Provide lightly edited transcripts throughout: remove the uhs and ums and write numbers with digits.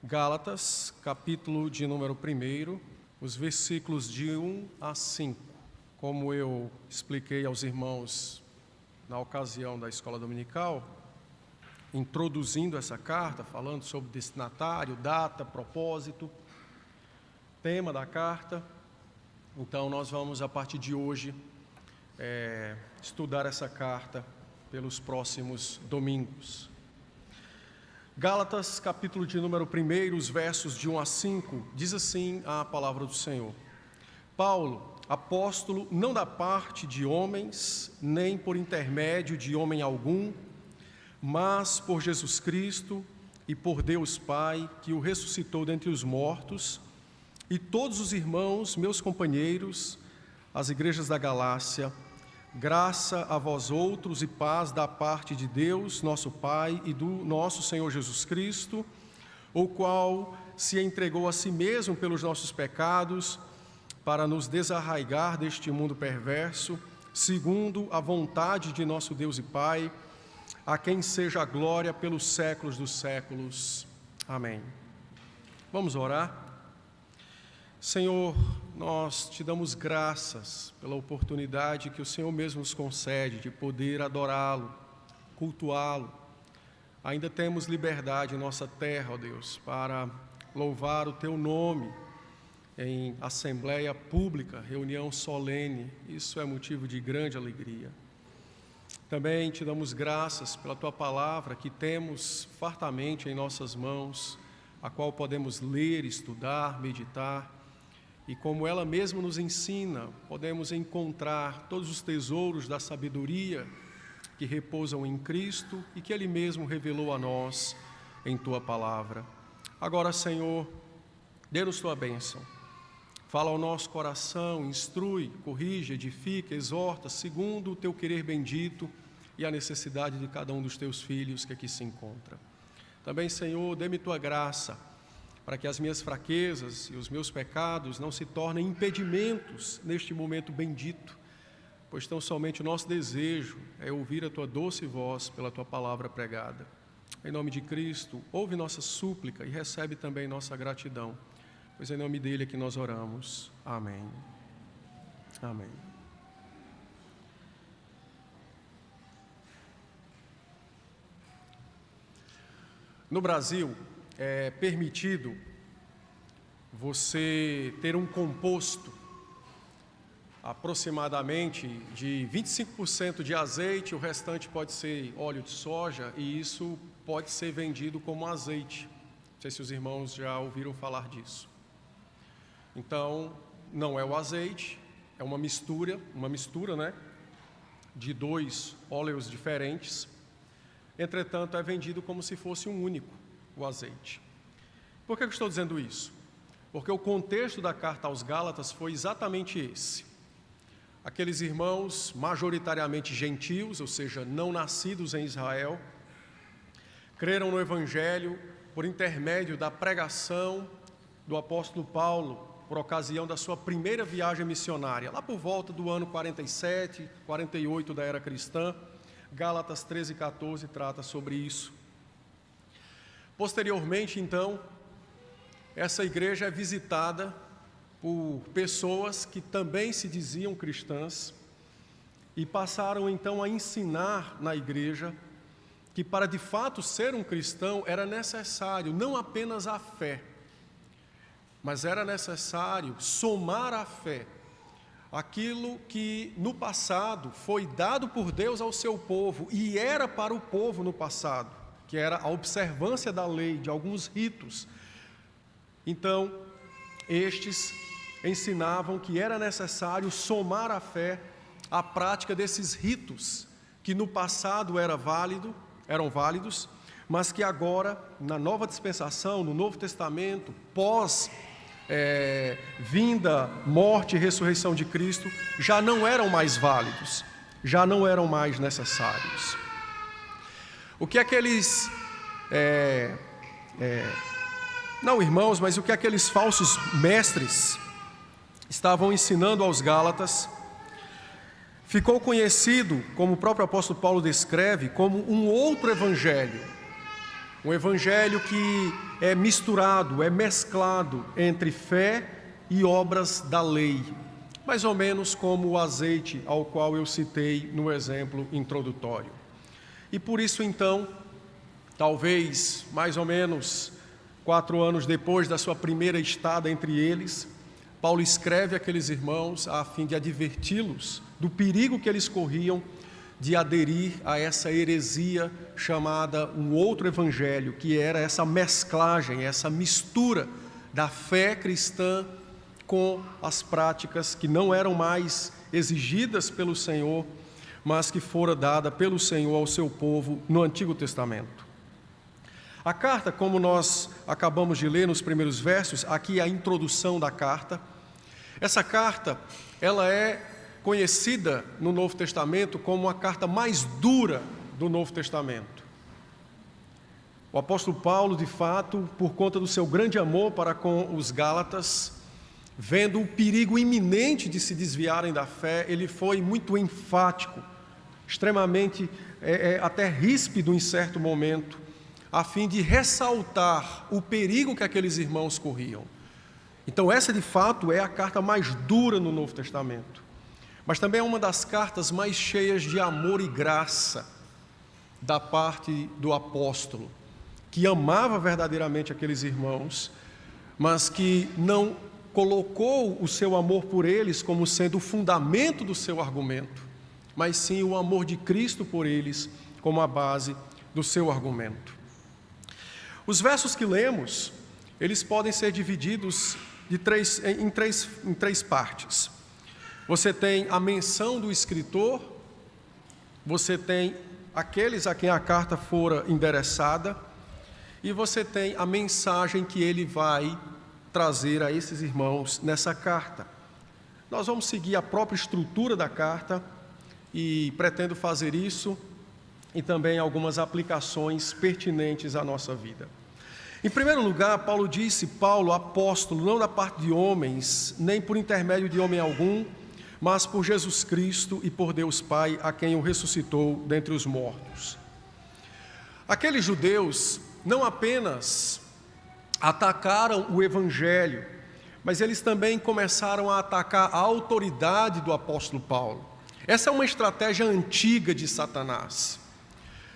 Gálatas, capítulo de número 1, os versículos de 1 a 5. Como eu expliquei aos irmãos na ocasião da escola dominical, introduzindo essa carta, falando sobre destinatário, data, propósito, tema da carta. Então, nós vamos, a partir de hoje, estudar essa carta pelos próximos domingos. Gálatas, capítulo de número 1, os versos de 1 a 5, diz assim a palavra do Senhor. Paulo, apóstolo, não da parte de homens, nem por intermédio de homem algum, mas por Jesus Cristo e por Deus Pai, que o ressuscitou dentre os mortos, e todos os irmãos, meus companheiros, as igrejas da Galácia, graça a vós outros e paz da parte de Deus, nosso Pai, e do nosso Senhor Jesus Cristo, o qual se entregou a si mesmo pelos nossos pecados, para nos desarraigar deste mundo perverso, segundo a vontade de nosso Deus e Pai, a quem seja a glória pelos séculos dos séculos. Amém. Vamos orar? Senhor, nós te damos graças pela oportunidade que o Senhor mesmo nos concede de poder adorá-lo, cultuá-lo. Ainda temos liberdade em nossa terra, ó Deus, para louvar o teu nome em assembleia pública, reunião solene. Isso é motivo de grande alegria. Também te damos graças pela tua palavra que temos fartamente em nossas mãos, a qual podemos ler, estudar, meditar. E como ela mesma nos ensina, podemos encontrar todos os tesouros da sabedoria que repousam em Cristo e que Ele mesmo revelou a nós em Tua palavra. Agora, Senhor, dê-nos Tua bênção. Fala ao nosso coração, instrui, corrige, edifica, exorta, segundo o Teu querer bendito e a necessidade de cada um dos Teus filhos que aqui se encontra. Também, Senhor, dê-me Tua graça, para que as minhas fraquezas e os meus pecados não se tornem impedimentos neste momento bendito, pois tão somente o nosso desejo é ouvir a Tua doce voz pela Tua palavra pregada. Em nome de Cristo, ouve nossa súplica e recebe também nossa gratidão, pois em nome dele é que nós oramos. Amém. Amém. No Brasil, é permitido você ter um composto aproximadamente de 25% de azeite, o restante pode ser óleo de soja, e isso pode ser vendido como azeite. Não sei se os irmãos já ouviram falar disso. Então, não é o azeite, é uma mistura, né, de dois óleos diferentes. Entretanto, é vendido como se fosse um único, o azeite. Por que eu estou dizendo isso? Porque o contexto da carta aos Gálatas foi exatamente esse. Aqueles irmãos majoritariamente gentios, ou seja, não nascidos em Israel, creram no Evangelho por intermédio da pregação do apóstolo Paulo, por ocasião da sua primeira viagem missionária, lá por volta do ano 47, 48 da era cristã. Gálatas 13 e 14 trata sobre isso. Posteriormente, então, essa igreja é visitada por pessoas que também se diziam cristãs e passaram então a ensinar na igreja que para de fato ser um cristão era necessário não apenas a fé, mas era necessário somar à fé aquilo que no passado foi dado por Deus ao seu povo e era para o povo no passado, que era a observância da lei, de alguns ritos. Então, estes ensinavam que era necessário somar à fé a prática desses ritos que no passado eram válidos, mas que agora, na nova dispensação, no Novo Testamento, vinda, morte e ressurreição de Cristo, já não eram mais válidos, já não eram mais necessários. O que aqueles, não irmãos, mas o que aqueles falsos mestres estavam ensinando aos Gálatas, ficou conhecido, como o próprio apóstolo Paulo descreve, como um outro evangelho, Um evangelho que é misturado, é mesclado entre fé e obras da lei, mais ou menos como o azeite ao qual eu citei no exemplo introdutório. E por isso então, talvez mais ou menos 4 anos depois da sua primeira estada entre eles, Paulo escreve àqueles irmãos a fim de adverti-los do perigo que eles corriam de aderir a essa heresia chamada um outro evangelho, que era essa mesclagem, essa mistura da fé cristã com as práticas que não eram mais exigidas pelo Senhor, mas que fora dada pelo Senhor ao seu povo no Antigo Testamento. A carta, como nós acabamos de ler nos primeiros versos, aqui a introdução da carta. Essa carta, ela é conhecida no Novo Testamento como a carta mais dura do Novo Testamento. O apóstolo Paulo, de fato, por conta do seu grande amor para com os Gálatas, vendo o perigo iminente de se desviarem da fé, ele foi muito enfático, extremamente, até ríspido em certo momento, a fim de ressaltar o perigo que aqueles irmãos corriam. Então essa, de fato, é a carta mais dura no Novo Testamento. Mas também é uma das cartas mais cheias de amor e graça da parte do apóstolo, que amava verdadeiramente aqueles irmãos, mas que não colocou o seu amor por eles como sendo o fundamento do seu argumento, mas sim o amor de Cristo por eles como a base do seu argumento. Os versos que lemos, eles podem ser divididos em três partes. Você tem a menção do escritor, você tem aqueles a quem a carta fora endereçada, e você tem a mensagem que ele vai trazer a esses irmãos nessa carta. Nós vamos seguir a própria estrutura da carta e pretendo fazer isso e também algumas aplicações pertinentes à nossa vida. Em primeiro lugar, Paulo disse, Paulo, apóstolo, não da parte de homens, nem por intermédio de homem algum, mas por Jesus Cristo e por Deus Pai, a quem o ressuscitou dentre os mortos. Aqueles judeus não apenas atacaram o Evangelho, mas eles também começaram a atacar a autoridade do apóstolo Paulo. Essa é uma estratégia antiga de Satanás.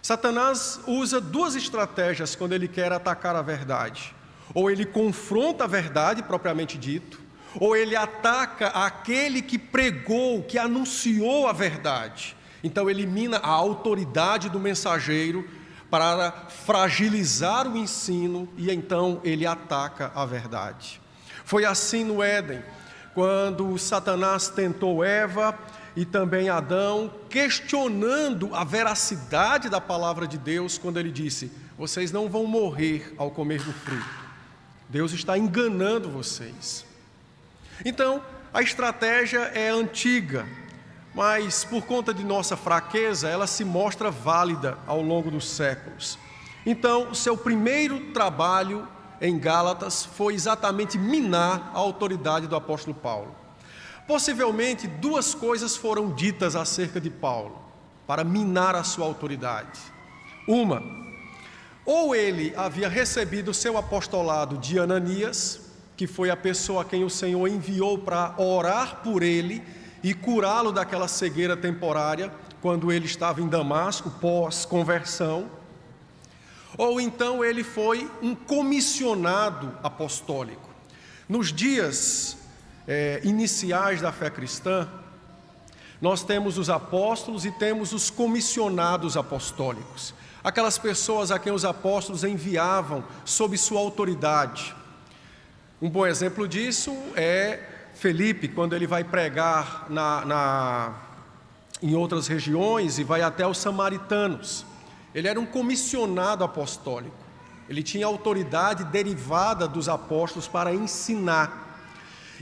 Satanás usa 2 estratégias quando ele quer atacar a verdade. Ou ele confronta a verdade, propriamente dito, ou ele ataca aquele que pregou, que anunciou a verdade. Então elimina a autoridade do mensageiro para fragilizar o ensino e então ele ataca a verdade. Foi assim no Éden, quando Satanás tentou Eva e também Adão, questionando a veracidade da palavra de Deus, quando ele disse, vocês não vão morrer ao comer do fruto. Deus está enganando vocês. Então, a estratégia é antiga, mas por conta de nossa fraqueza, ela se mostra válida ao longo dos séculos. Então, o seu primeiro trabalho em Gálatas foi exatamente minar a autoridade do apóstolo Paulo. Possivelmente, 2 coisas foram ditas acerca de Paulo, para minar a sua autoridade. Uma, ou ele havia recebido o seu apostolado de Ananias, que foi a pessoa a quem o Senhor enviou para orar por ele e curá-lo daquela cegueira temporária, quando ele estava em Damasco, pós-conversão. Ou então ele foi um comissionado apostólico. Nos dias iniciais da fé cristã, nós temos os apóstolos e temos os comissionados apostólicos. Aquelas pessoas a quem os apóstolos enviavam sob sua autoridade. Um bom exemplo disso é Felipe, quando ele vai pregar em outras regiões e vai até os samaritanos. Ele era um comissionado apostólico. Ele tinha autoridade derivada dos apóstolos para ensinar.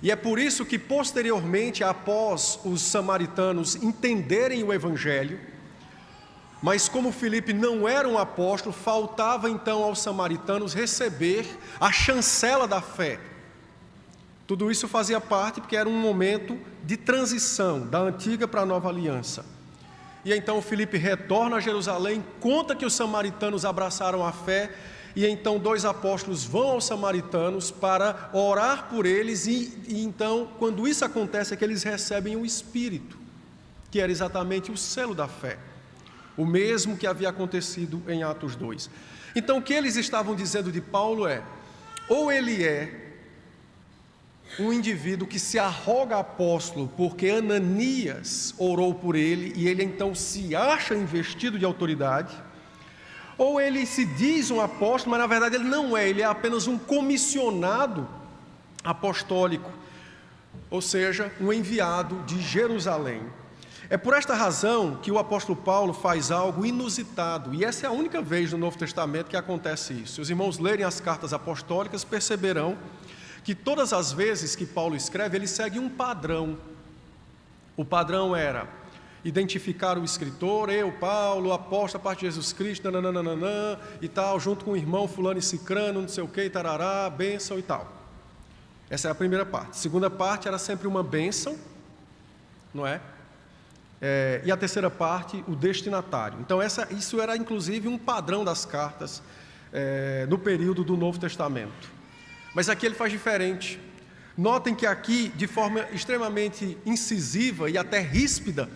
E é por isso que posteriormente, após os samaritanos entenderem o Evangelho, mas como Filipe não era um apóstolo, faltava então aos samaritanos receber a chancela da fé. Tudo isso fazia parte porque era um momento de transição da antiga para a nova aliança. E então Filipe retorna a Jerusalém, conta que os samaritanos abraçaram a fé e então 2 apóstolos vão aos samaritanos para orar por eles, e então, quando isso acontece, é que eles recebem o Espírito, que era exatamente o selo da fé, o mesmo que havia acontecido em Atos 2. Então, o que eles estavam dizendo de Paulo é: ou ele é um indivíduo que se arroga apóstolo porque Ananias orou por ele e ele então se acha investido de autoridade, ou ele se diz um apóstolo, mas na verdade ele não é, ele é apenas um comissionado apostólico, ou seja, um enviado de Jerusalém. É por esta razão que o apóstolo Paulo faz algo inusitado, e essa é a única vez no Novo Testamento que acontece isso. Se os irmãos lerem as cartas apostólicas, perceberão que todas as vezes que Paulo escreve, ele segue um padrão. O padrão era identificar o escritor: eu, Paulo, apóstolo a parte de Jesus Cristo, nananana, e tal, junto com o irmão fulano e cicrano, não sei o que, tarará, bênção e tal. Essa é a primeira parte. A segunda parte era sempre uma bênção, não é? E a terceira parte, o destinatário. Então isso era inclusive um padrão das cartas no período do Novo Testamento. Mas aqui ele faz diferente. Notem que aqui, de forma extremamente incisiva e até ríspida,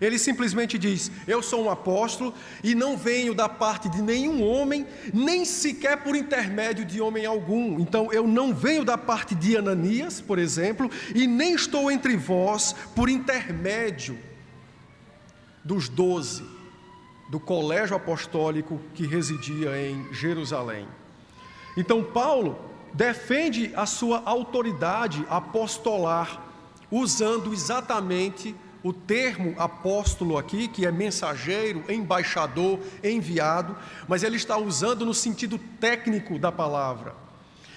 ele simplesmente diz: eu sou um apóstolo e não venho da parte de nenhum homem, nem sequer por intermédio de homem algum. Então eu não venho da parte de Ananias, por exemplo, e nem estou entre vós por intermédio dos 12, do colégio apostólico que residia em Jerusalém. Então Paulo defende a sua autoridade apostolar, usando exatamente o termo apóstolo aqui, que é mensageiro, embaixador, enviado, mas ele está usando no sentido técnico da palavra.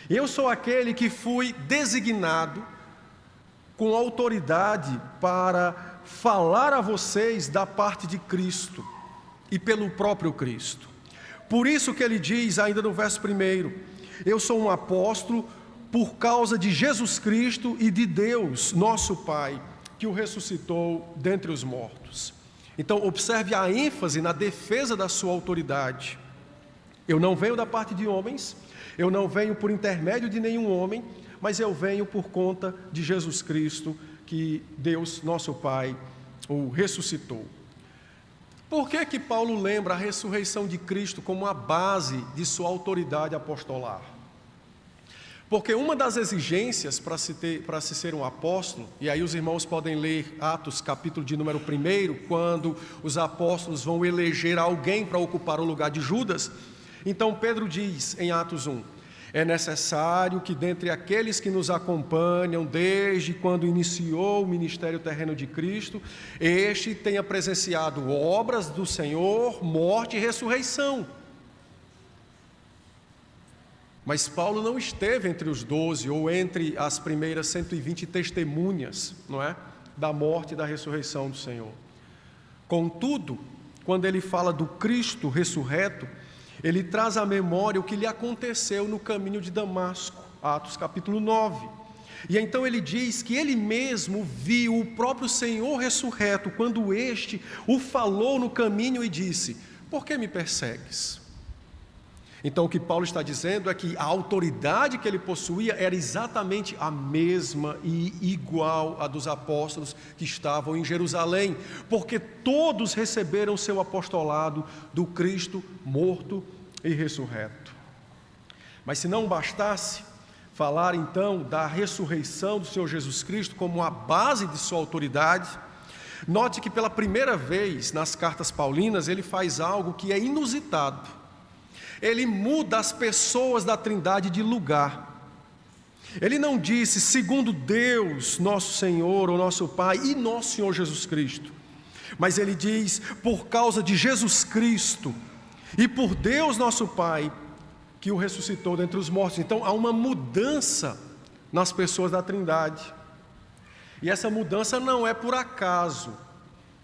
Eu sou aquele que fui designado com autoridade para falar a vocês da parte de Cristo e pelo próprio Cristo. Por isso que ele diz ainda no verso 1: eu sou um apóstolo por causa de Jesus Cristo e de Deus, nosso Pai, que o ressuscitou dentre os mortos. Então, observe a ênfase na defesa da sua autoridade. Eu não venho da parte de homens, eu não venho por intermédio de nenhum homem, mas eu venho por conta de Jesus Cristo, que Deus, nosso Pai, o ressuscitou. Por que Paulo lembra a ressurreição de Cristo como a base de sua autoridade apostolar? Porque uma das exigências para se ser um apóstolo, e aí os irmãos podem ler Atos capítulo de número 1, quando os apóstolos vão eleger alguém para ocupar o lugar de Judas. Então Pedro diz em Atos 1: é necessário que dentre aqueles que nos acompanham desde quando iniciou o ministério terreno de Cristo, este tenha presenciado obras do Senhor, morte e ressurreição. Mas Paulo não esteve entre os 12 ou entre as primeiras 120 testemunhas, não é? Da morte e da ressurreição do Senhor. Contudo, quando ele fala do Cristo ressurreto, ele traz à memória o que lhe aconteceu no caminho de Damasco, Atos capítulo 9. E então ele diz que ele mesmo viu o próprio Senhor ressurreto, quando este o falou no caminho e disse: por que me persegues? Então o que Paulo está dizendo é que a autoridade que ele possuía era exatamente a mesma e igual à dos apóstolos que estavam em Jerusalém, porque todos receberam seu apostolado do Cristo morto e ressurreto. Mas se não bastasse falar então da ressurreição do Senhor Jesus Cristo como a base de sua autoridade, note que pela primeira vez nas cartas paulinas ele faz algo que é inusitado. Ele muda as pessoas da Trindade de lugar. Ele não disse segundo Deus, nosso Senhor, ou nosso Pai, e nosso Senhor Jesus Cristo. Mas ele diz por causa de Jesus Cristo e por Deus, nosso Pai, que o ressuscitou dentre os mortos. Então há uma mudança nas pessoas da Trindade. E essa mudança não é por acaso,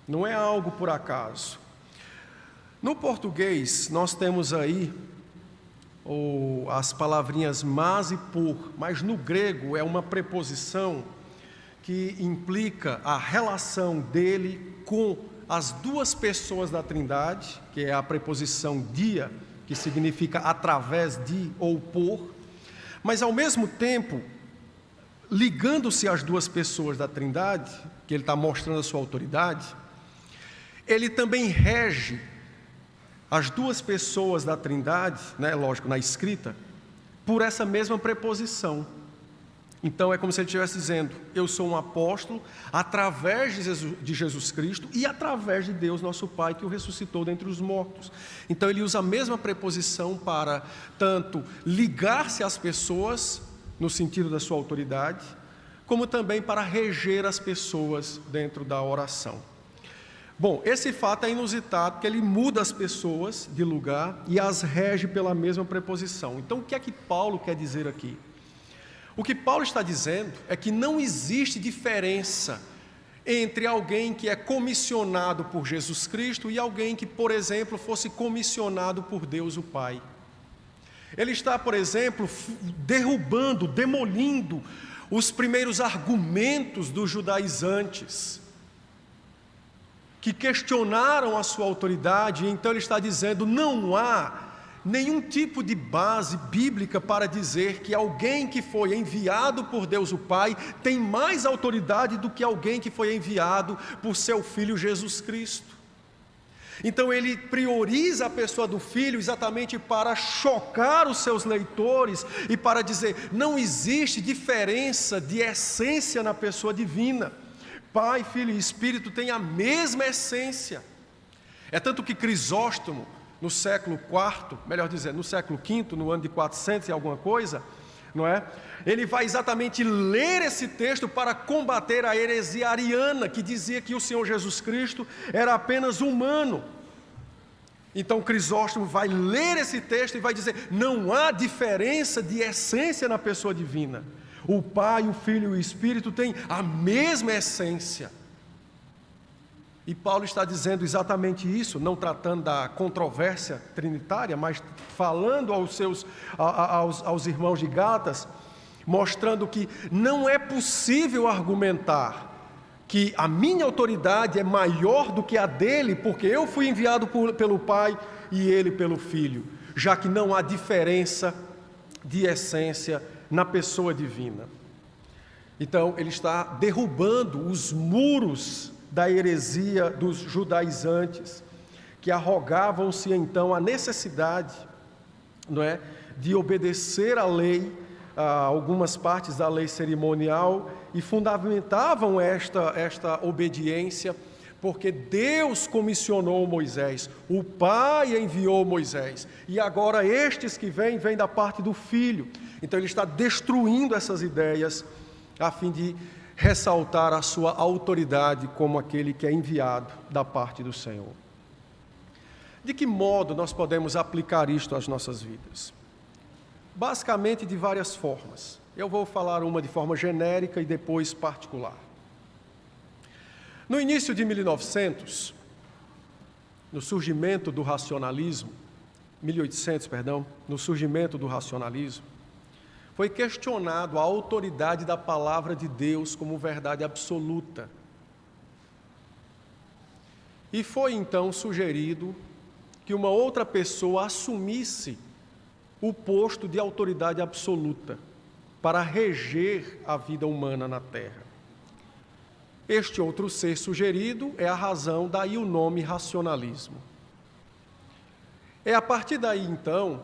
não é algo por acaso. No português, nós temos aí as palavrinhas mas e por, mas no grego é uma preposição que implica a relação dele com as duas pessoas da Trindade, que é a preposição dia, que significa através de ou por, mas ao mesmo tempo, ligando-se às duas pessoas da Trindade, que ele está mostrando a sua autoridade, ele também rege as duas pessoas da Trindade, né, lógico, na escrita, por essa mesma preposição. Então é como se ele estivesse dizendo: eu sou um apóstolo através de Jesus Cristo e através de Deus nosso Pai, que o ressuscitou dentre os mortos. Então ele usa a mesma preposição para tanto ligar-se às pessoas, no sentido da sua autoridade, como também para reger as pessoas dentro da oração. Bom, esse fato é inusitado, porque ele muda as pessoas de lugar e as rege pela mesma preposição. Então, o que é que Paulo quer dizer aqui? O que Paulo está dizendo é que não existe diferença entre alguém que é comissionado por Jesus Cristo e alguém que, por exemplo, fosse comissionado por Deus o Pai. Ele está, por exemplo, derrubando, demolindo os primeiros argumentos dos judaizantes, que questionaram a sua autoridade. Então ele está dizendo: não há nenhum tipo de base bíblica para dizer que alguém que foi enviado por Deus o Pai tem mais autoridade do que alguém que foi enviado por seu Filho Jesus Cristo. Então ele prioriza a pessoa do Filho exatamente para chocar os seus leitores e para dizer: não existe diferença de essência na pessoa divina. Pai, Filho e Espírito têm a mesma essência. É tanto que Crisóstomo, no século IV, melhor dizendo, no século V, no ano de 400 e alguma coisa, não é? Ele vai exatamente ler esse texto para combater a heresia ariana, que dizia que o Senhor Jesus Cristo era apenas humano. Então Crisóstomo vai ler esse texto e vai dizer: não há diferença de essência na pessoa divina. O Pai, o Filho e o Espírito têm a mesma essência. E Paulo está dizendo exatamente isso, não tratando da controvérsia trinitária, mas falando aos irmãos de Gálatas, mostrando que não é possível argumentar que a minha autoridade é maior do que a dele, porque eu fui enviado pelo Pai e ele pelo Filho, já que não há diferença de essência na pessoa divina. Então ele está derrubando os muros da heresia dos judaizantes, que arrogavam-se então a necessidade, não é, de obedecer à lei, a algumas partes da lei cerimonial, e fundamentavam esta obediência porque Deus comissionou Moisés, o Pai enviou Moisés, e agora estes que vêm da parte do Filho. Então ele está destruindo essas ideias a fim de ressaltar a sua autoridade como aquele que é enviado da parte do Senhor. De que modo nós podemos aplicar isto às nossas vidas? Basicamente de várias formas. Eu vou falar uma de forma genérica e depois particular. No início de 1900, no surgimento do racionalismo, 1800, perdão, no surgimento do racionalismo, foi questionado a autoridade da palavra de Deus como verdade absoluta. E foi então sugerido que uma outra pessoa assumisse o posto de autoridade absoluta para reger a vida humana na Terra. Este outro ser sugerido é a razão, daí o nome racionalismo. É a partir daí, então,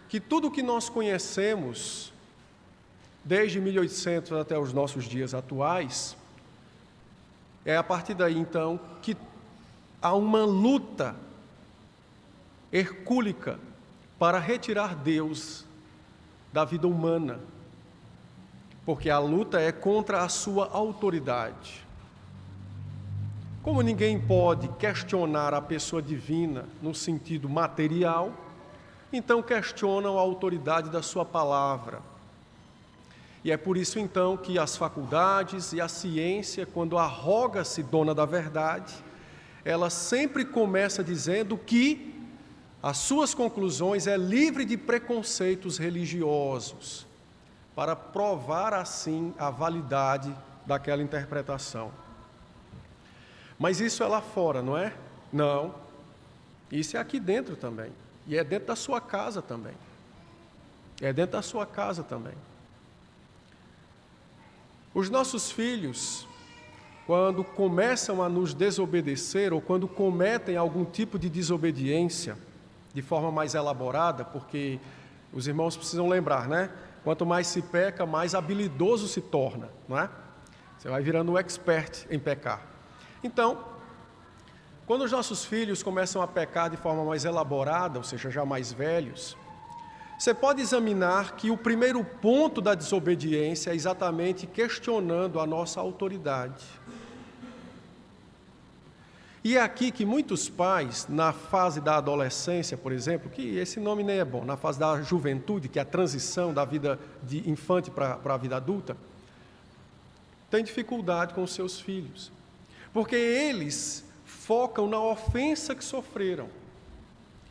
que tudo o que nós conhecemos, desde 1800 até os nossos dias atuais, é a partir daí, então, que há uma luta hercúlica para retirar Deus da vida humana, porque a luta é contra a sua autoridade. Como ninguém pode questionar a pessoa divina no sentido material, então questionam a autoridade da sua palavra. E é por isso então que as faculdades e a ciência, quando arroga-se dona da verdade, ela sempre começa dizendo que as suas conclusões é livre de preconceitos religiosos, para provar assim a validade daquela interpretação. Mas isso é lá fora, não é? Não. Isso é aqui dentro também. E é dentro da sua casa também. É dentro da sua casa também. Os nossos filhos, quando começam a nos desobedecer, ou quando cometem algum tipo de desobediência, de forma mais elaborada, porque os irmãos precisam lembrar, né? Quanto mais se peca, mais habilidoso se torna, não é? Você vai virando um expert em pecar. Então, quando os nossos filhos começam a pecar de forma mais elaborada, ou seja, já mais velhos, você pode examinar que o primeiro ponto da desobediência é exatamente questionando a nossa autoridade. E é aqui que muitos pais, na fase da adolescência, por exemplo, que esse nome nem é bom, na fase da juventude, que é a transição da vida de infante para a vida adulta, têm dificuldade com os seus filhos. Porque eles focam na ofensa que sofreram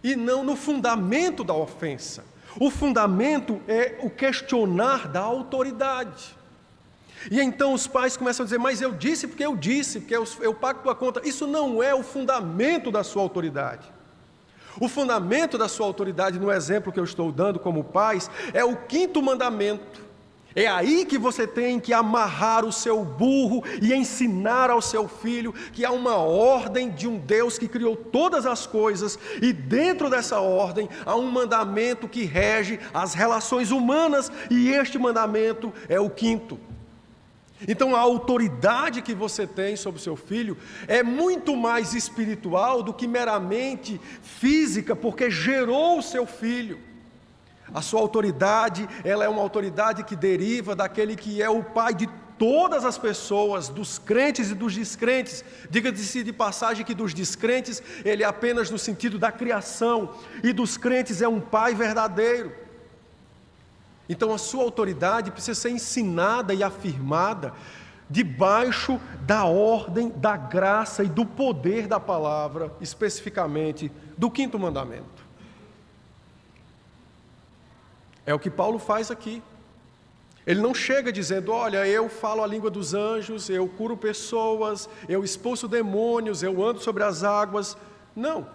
e não no fundamento da ofensa. O fundamento é o questionar da autoridade. E então os pais começam a dizer, mas eu disse, porque eu pago tua conta. Isso não é o fundamento da sua autoridade. O fundamento da sua autoridade, no exemplo que eu estou dando como pais, é o 5º mandamento. É aí que você tem que amarrar o seu burro e ensinar ao seu filho que há uma ordem de um Deus que criou todas as coisas, e dentro dessa ordem há um mandamento que rege as relações humanas, e este mandamento é o 5º. Então a autoridade que você tem sobre o seu filho é muito mais espiritual do que meramente física, porque gerou o seu filho. A sua autoridade, ela é uma autoridade que deriva daquele que é o pai de todas as pessoas, dos crentes e dos descrentes. Diga-se de passagem que dos descrentes, ele é apenas no sentido da criação, e dos crentes é um pai verdadeiro. Então a sua autoridade precisa ser ensinada e afirmada debaixo da ordem, da graça e do poder da palavra, especificamente do 5º mandamento. É o que Paulo faz aqui. Ele não chega dizendo, olha, eu falo a língua dos anjos, eu curo pessoas, eu expulso demônios, eu ando sobre as águas. Não.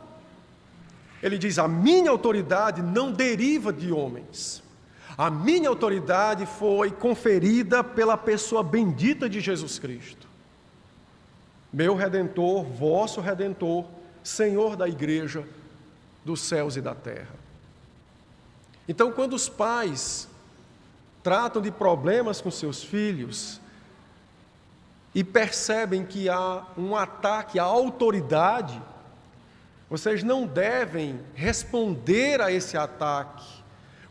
Ele diz, a minha autoridade não deriva de homens. A minha autoridade foi conferida pela pessoa bendita de Jesus Cristo. Meu Redentor, vosso Redentor, Senhor da igreja dos céus e da terra. Então, quando os pais tratam de problemas com seus filhos e percebem que há um ataque à autoridade, vocês não devem responder a esse ataque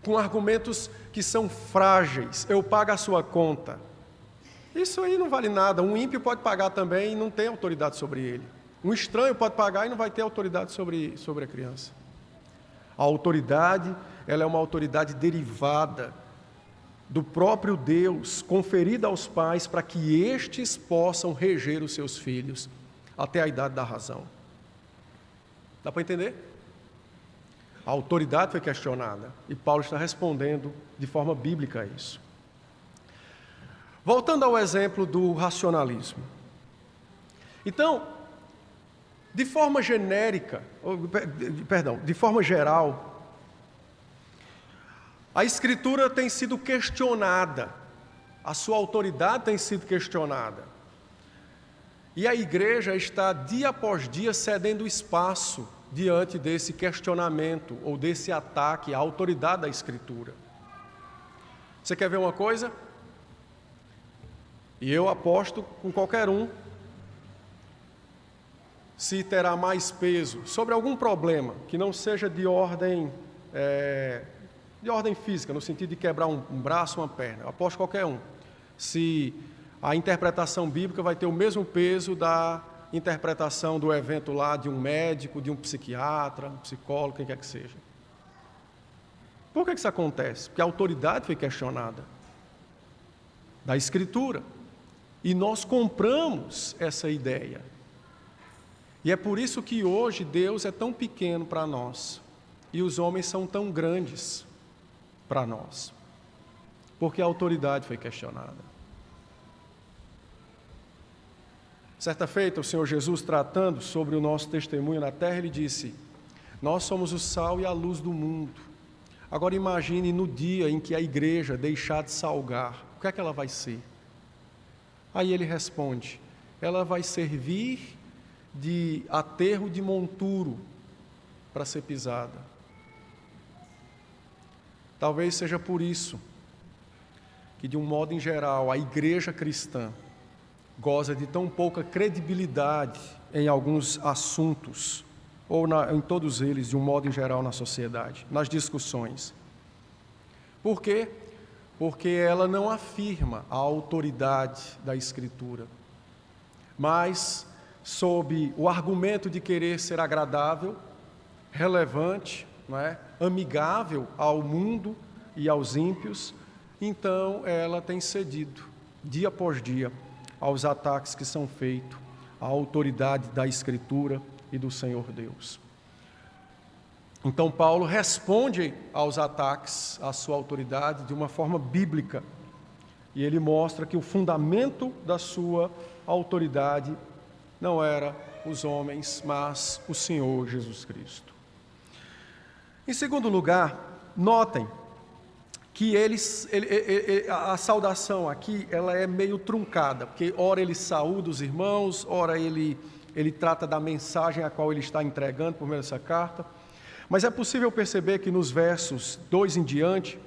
com argumentos que são frágeis. Eu pago a sua conta. Isso aí não vale nada. Um ímpio pode pagar também e não tem autoridade sobre ele. Um estranho pode pagar e não vai ter autoridade sobre a criança. A autoridade, ela é uma autoridade derivada do próprio Deus, conferida aos pais para que estes possam reger os seus filhos até a idade da razão. Dá para entender? A autoridade foi questionada e Paulo está respondendo de forma bíblica a isso. Voltando ao exemplo do racionalismo. Então, de forma geral, a Escritura tem sido questionada, a sua autoridade tem sido questionada. E a igreja está dia após dia cedendo espaço diante desse questionamento ou desse ataque à autoridade da Escritura. Você quer ver uma coisa? E eu aposto com qualquer um, se terá mais peso sobre algum problema que não seja de ordem física, no sentido de quebrar um braço, uma perna. Eu aposto qualquer um. Se a interpretação bíblica vai ter o mesmo peso da interpretação do evento lá de um médico, de um psiquiatra, um psicólogo, quem quer que seja. Por que isso acontece? Porque a autoridade foi questionada da Escritura. E nós compramos essa ideia. E é por isso que hoje Deus é tão pequeno para nós e os homens são tão grandes para nós. Porque a autoridade foi questionada. Certa feita, o Senhor Jesus, tratando sobre o nosso testemunho na terra, Ele disse, Nós somos o sal e a luz do mundo. Agora imagine no dia em que a igreja deixar de salgar, o que é que ela vai ser? Aí ele responde, ela vai servir de aterro de monturo para ser pisada. Talvez seja por isso que, de um modo em geral, a igreja cristã goza de tão pouca credibilidade em alguns assuntos, ou em todos eles, de um modo em geral, na sociedade, nas discussões. Por quê? Porque ela não afirma a autoridade da Escritura, mas, sob o argumento de querer ser agradável, relevante, não é? Amigável ao mundo e aos ímpios, então ela tem cedido, dia após dia, aos ataques que são feitos à autoridade da Escritura e do Senhor Deus. Então Paulo responde aos ataques à sua autoridade de uma forma bíblica, e ele mostra que o fundamento da sua autoridade não era os homens, mas o Senhor Jesus Cristo. Em segundo lugar, notem que a saudação aqui ela é meio truncada, porque ora ele saúda os irmãos, ora ele trata da mensagem a qual ele está entregando por meio dessa carta. Mas é possível perceber que nos versos 2 em diante,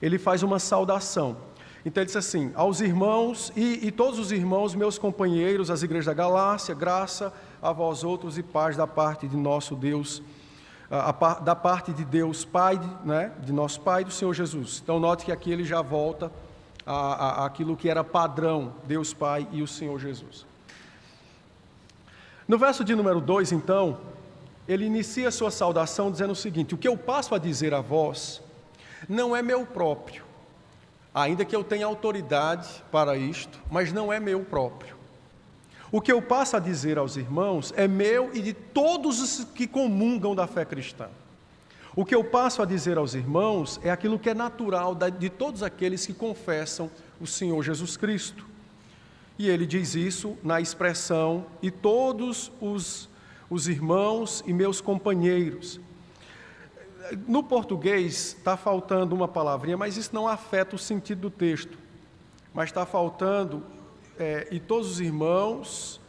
ele faz uma saudação. Então ele diz assim, aos irmãos e todos os irmãos, meus companheiros, as igrejas da Galácia, graça a vós outros e paz da parte de nosso Deus, da parte de Deus Pai, né, de nosso Pai e do Senhor Jesus. Então note que aqui ele já volta àquilo que era padrão, Deus Pai e o Senhor Jesus. No verso de número 2, então, ele inicia a sua saudação dizendo o seguinte, o que eu passo a dizer a vós não é meu próprio, ainda que eu tenha autoridade para isto, mas não é meu próprio. O que eu passo a dizer aos irmãos é meu e de todos os que comungam da fé cristã. O que eu passo a dizer aos irmãos é aquilo que é natural de todos aqueles que confessam o Senhor Jesus Cristo. E ele diz isso na expressão, e todos os irmãos e meus companheiros. No português está faltando uma palavrinha, mas isso não afeta o sentido do texto. Mas está faltando, e todos os irmãos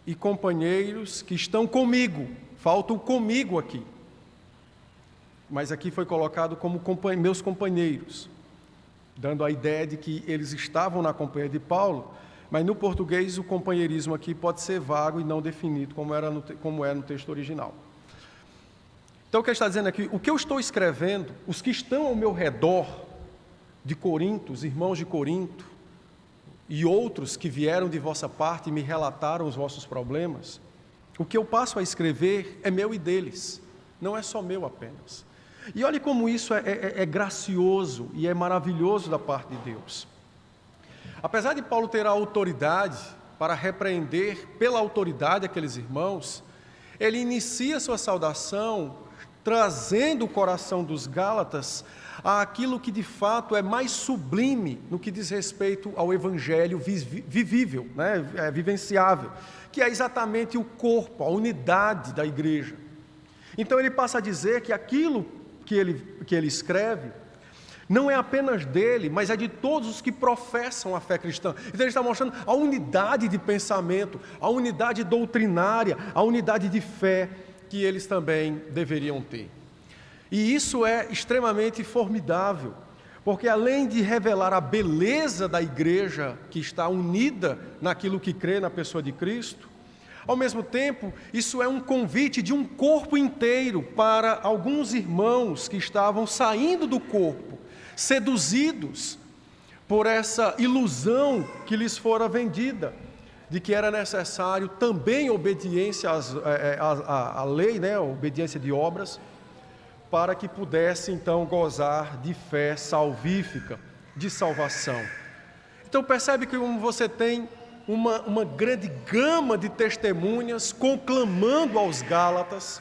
e companheiros que estão comigo. Falta o comigo aqui. Mas aqui foi colocado como meus companheiros, dando a ideia de que eles estavam na companhia de Paulo, mas no português o companheirismo aqui pode ser vago e não definido, como é no texto original. Então o que ele está dizendo aqui, o que eu estou escrevendo, os que estão ao meu redor de Corinto, os irmãos de Corinto, e outros que vieram de vossa parte e me relataram os vossos problemas, o que eu passo a escrever é meu e deles, não é só meu apenas. E olhe como isso é gracioso e é maravilhoso da parte de Deus. Apesar de Paulo ter a autoridade para repreender pela autoridade aqueles irmãos, ele inicia sua saudação trazendo o coração dos Gálatas àquilo que de fato é mais sublime no que diz respeito ao evangelho vivível, né? Vivenciável, que é exatamente o corpo, a unidade da igreja. Então ele passa a dizer que aquilo que ele escreve não é apenas dele, mas é de todos os que professam a fé cristã. Então ele está mostrando a unidade de pensamento, a unidade doutrinária, a unidade de fé que eles também deveriam ter. E isso é extremamente formidável, porque além de revelar a beleza da igreja que está unida naquilo que crê na pessoa de Cristo, ao mesmo tempo, isso é um convite de um corpo inteiro para alguns irmãos que estavam saindo do corpo, seduzidos por essa ilusão que lhes fora vendida, de que era necessário também obediência à lei, né, obediência de obras, para que pudesse então gozar de fé salvífica, de salvação. Então percebe que você tem uma grande gama de testemunhas conclamando aos Gálatas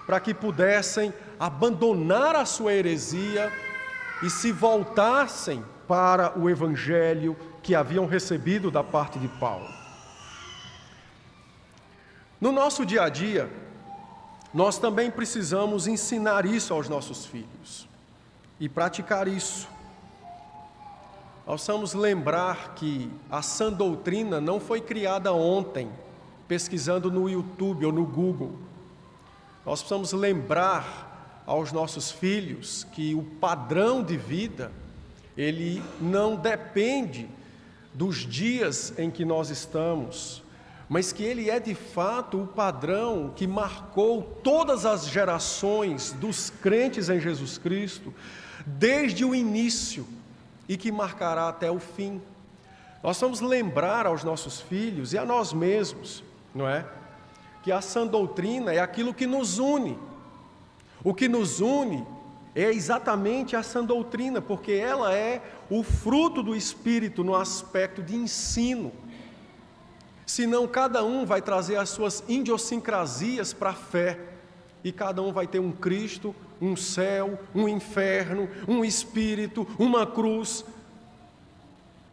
para que pudessem abandonar a sua heresia e se voltassem para o evangelho que haviam recebido da parte de Paulo. No nosso dia a dia, nós também precisamos ensinar isso aos nossos filhos e praticar isso. Nós precisamos lembrar que a sã doutrina não foi criada ontem, pesquisando no YouTube ou no Google. Nós precisamos lembrar aos nossos filhos que o padrão de vida, ele não depende dos dias em que nós estamos, mas que ele é de fato o padrão que marcou todas as gerações dos crentes em Jesus Cristo, desde o início, e que marcará até o fim. Nós vamos lembrar aos nossos filhos e a nós mesmos, não é? Que a sã doutrina é aquilo que nos une. O que nos une é exatamente a sã doutrina, porque ela é o fruto do Espírito no aspecto de ensino. Senão cada um vai trazer as suas idiosincrasias para a fé, e cada um vai ter um Cristo, um céu, um inferno, um espírito, uma cruz,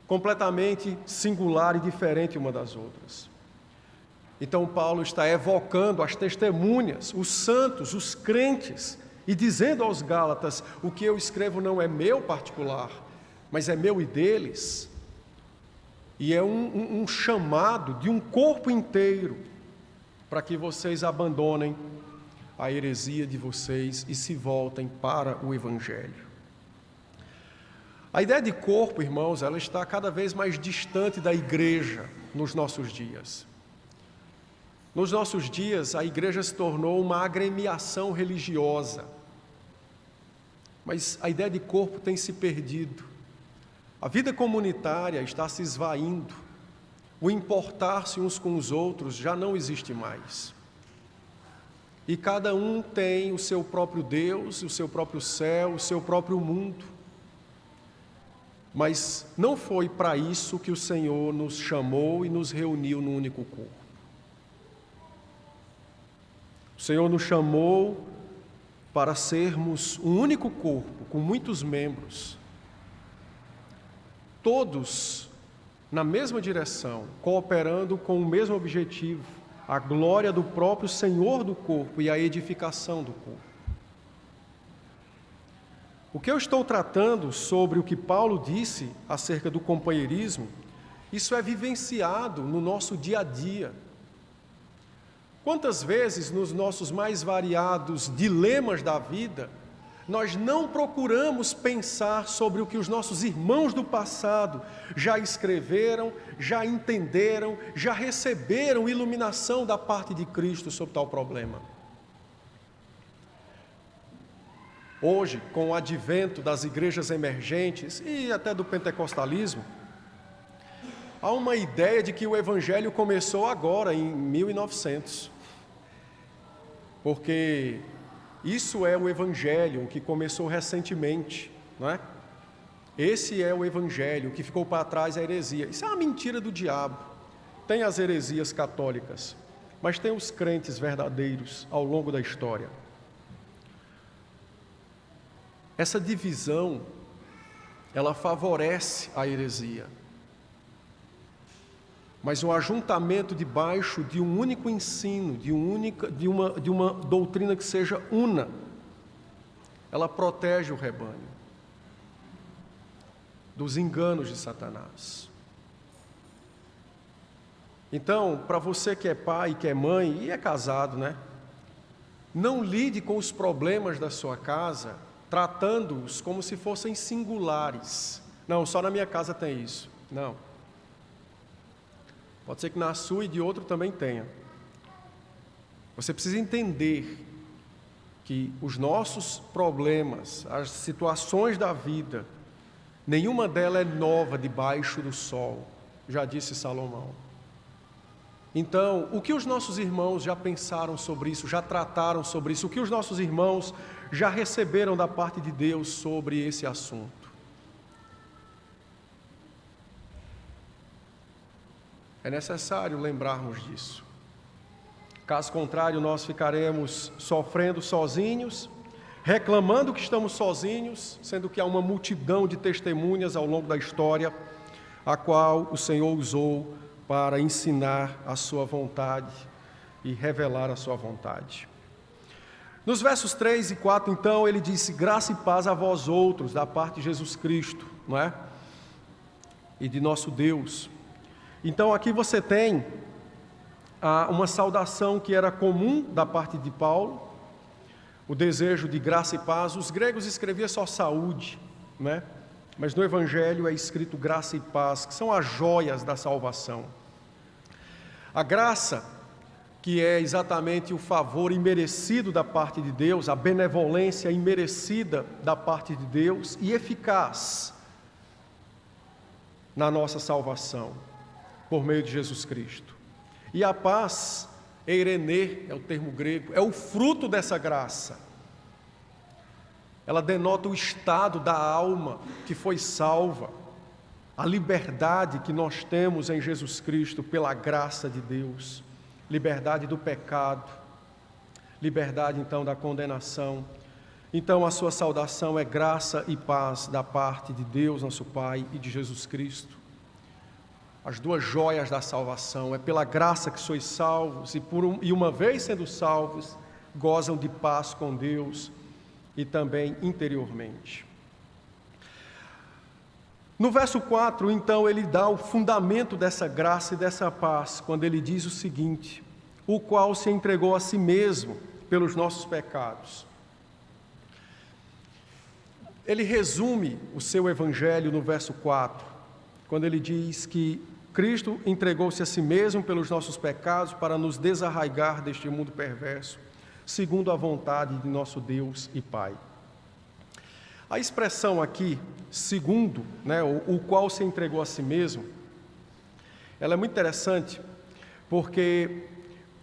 completamente singular e diferente uma das outras. Então Paulo está evocando as testemunhas, os santos, os crentes, e dizendo aos Gálatas: o que eu escrevo não é meu particular, mas é meu e deles. E é um chamado de um corpo inteiro para que vocês abandonem a heresia de vocês e se voltem para o Evangelho. A ideia de corpo, irmãos, ela está cada vez mais distante da igreja nos nossos dias. Nos nossos dias, a igreja se tornou uma agremiação religiosa, mas a ideia de corpo tem se perdido. A vida comunitária está se esvaindo, o importar-se uns com os outros já não existe mais. E cada um tem o seu próprio Deus, o seu próprio céu, o seu próprio mundo. Mas não foi para isso que o Senhor nos chamou e nos reuniu num único corpo. O Senhor nos chamou para sermos um único corpo, com muitos membros, todos na mesma direção, cooperando com o mesmo objetivo, a glória do próprio Senhor do corpo e a edificação do corpo. O que eu estou tratando sobre o que Paulo disse acerca do companheirismo, isso é vivenciado no nosso dia a dia. Quantas vezes nos nossos mais variados dilemas da vida, nós não procuramos pensar sobre o que os nossos irmãos do passado já escreveram, já entenderam, já receberam iluminação da parte de Cristo sobre tal problema. Hoje, com o advento das igrejas emergentes e até do pentecostalismo, há uma ideia de que o Evangelho começou agora, em 1900, porque isso é o Evangelho que começou recentemente, não é? Esse é o Evangelho, que ficou para trás é a heresia. Isso é uma mentira do diabo. Tem as heresias católicas, mas tem os crentes verdadeiros ao longo da história. Essa divisão, ela favorece a heresia. Mas o ajuntamento debaixo de um único ensino, de uma doutrina que seja una, ela protege o rebanho dos enganos de Satanás. Então, para você que é pai, que é mãe e é casado, né? Não lide com os problemas da sua casa tratando-os como se fossem singulares. Não, só na minha casa tem isso. Não. Pode ser que na sua e de outro também tenha. Você precisa entender que os nossos problemas, as situações da vida, nenhuma delas é nova debaixo do sol, já disse Salomão. Então, o que os nossos irmãos já pensaram sobre isso, já trataram sobre isso, o que os nossos irmãos já receberam da parte de Deus sobre esse assunto? É necessário lembrarmos disso. Caso contrário, nós ficaremos sofrendo sozinhos, reclamando que estamos sozinhos, sendo que há uma multidão de testemunhas ao longo da história, a qual o Senhor usou para ensinar a sua vontade e revelar a sua vontade. Nos versos 3 e 4, então, ele disse: graça e paz a vós outros, da parte de Jesus Cristo, não é? E de nosso Deus. Então, aqui você tem uma saudação que era comum da parte de Paulo, o desejo de graça e paz. Os gregos escreviam só saúde, né? Mas no Evangelho é escrito graça e paz, que são as joias da salvação. A graça, que é exatamente o favor imerecido da parte de Deus, a benevolência imerecida da parte de Deus e eficaz na nossa salvação, por meio de Jesus Cristo. E a paz, eirene, é o termo grego, é o fruto dessa graça. Ela denota o estado da alma que foi salva, a liberdade que nós temos em Jesus Cristo pela graça de Deus, liberdade do pecado, liberdade então da condenação. Então a sua saudação é graça e paz da parte de Deus, nosso Pai, e de Jesus Cristo. As duas joias da salvação, é pela graça que sois salvos, e uma vez sendo salvos, gozam de paz com Deus e também interiormente. No verso 4, então, ele dá o fundamento dessa graça e dessa paz, quando ele diz o seguinte: o qual se entregou a si mesmo pelos nossos pecados. Ele resume o seu evangelho no verso 4, quando ele diz que Cristo entregou-se a si mesmo pelos nossos pecados para nos desarraigar deste mundo perverso, segundo a vontade de nosso Deus e Pai. A expressão aqui, segundo, o qual se entregou a si mesmo, ela é muito interessante, porque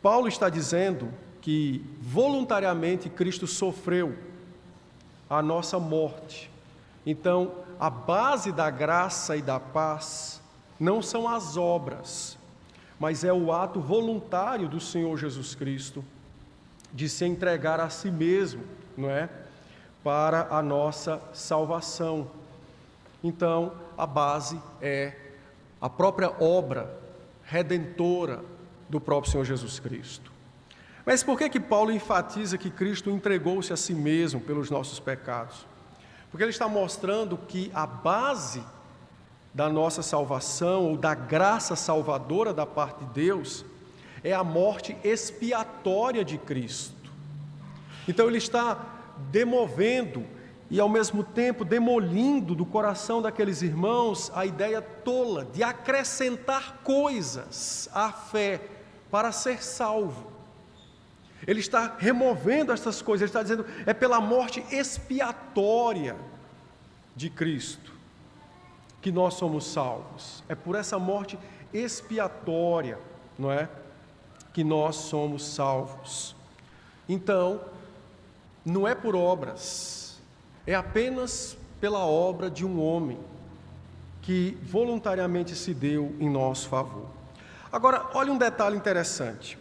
Paulo está dizendo que voluntariamente Cristo sofreu a nossa morte. Então, a base da graça e da paz não são as obras, mas é o ato voluntário do Senhor Jesus Cristo de se entregar a si mesmo, não é? Para a nossa salvação. Então, a base é a própria obra redentora do próprio Senhor Jesus Cristo. Mas por que Paulo enfatiza que Cristo entregou-se a si mesmo pelos nossos pecados? Porque ele está mostrando que a base da nossa salvação, ou da graça salvadora da parte de Deus, é a morte expiatória de Cristo. Então ele está demovendo e ao mesmo tempo demolindo do coração daqueles irmãos a ideia tola de acrescentar coisas à fé para ser salvo. Ele está removendo essas coisas, ele está dizendo, é pela morte expiatória de Cristo que nós somos salvos. É por essa morte expiatória, não é? Que nós somos salvos. Então, não é por obras, é apenas pela obra de um homem que voluntariamente se deu em nosso favor. Agora, olha um detalhe interessante.